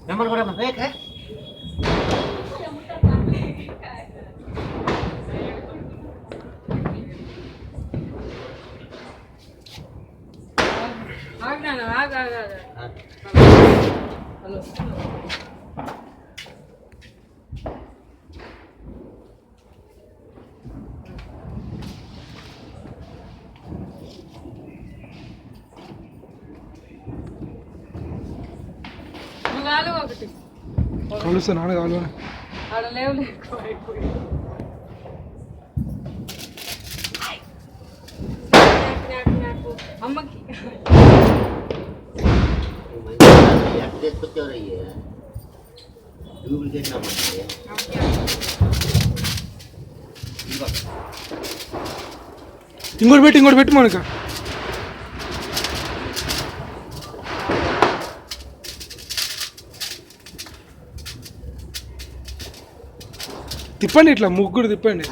number కూడా bake है hello ఒకటి కలుస్తా నాన్న కావాలి ఆడ లేవు అమ్మకి ఇంకోటి పెట్టు మనక తిప్పండి ఇట్లా ముగ్గురు తిప్పండి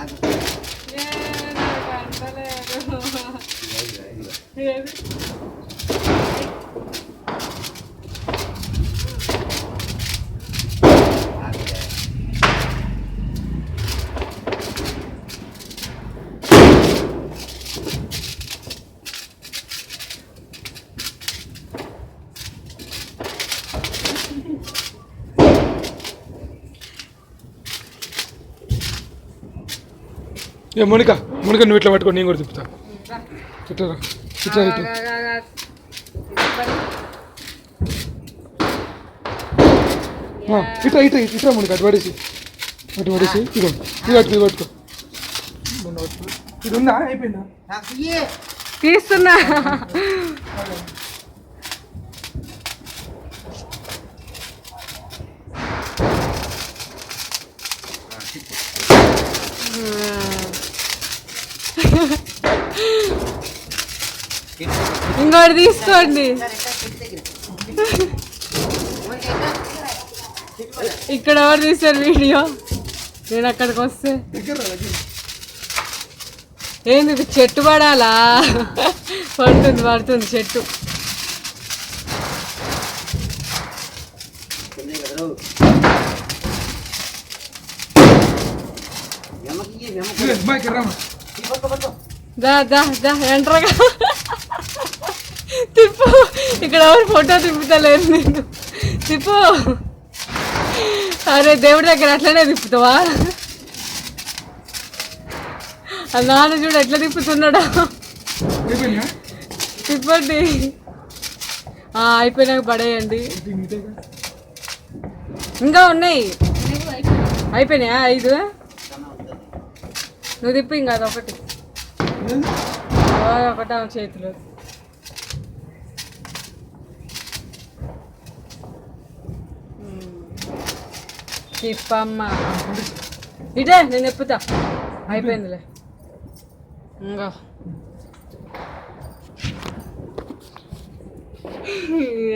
ఏ మోనిక నువ్వు ఇట్లా పట్టుకో నేను కూడా తిప్పుతా ఇట్లా ఇట్లా ఇట్లా ఇట్లా ఇట్లా మోనిక అటు పడేసి ఇగో ఇది పట్టుకో ఇది ఉందా అయిపోయిందా తీస్తున్నా ఇంకోటి తీసుకోండి ఇక్కడ ఎవరు తీశారు వీడియో నేను అక్కడికి వస్తే ఏంది ఇది చెట్టు పడాలా పడుతుంది చెట్టు ఎంట్రగా తిప్పు ఇక్కడ ఎవరు ఫోటో తిప్పుతలేరు నేను తిప్పు అరే దేవుడి దగ్గర అట్లనే తిప్పుతావా నాన్న చూడు ఎట్లా తిప్పుతున్నాడా తిప్పండి అయిపోయినాక పడేయండి ఇంకా ఉన్నాయి అయిపోయినాయా 5 నువ్వు తిప్పు ఇంకా అదొకటి ఒకటా చేతిలో తిప్పమ్మ ఇదే నేను ఎప్పుతా అయిపోయిందిలే ఇంకా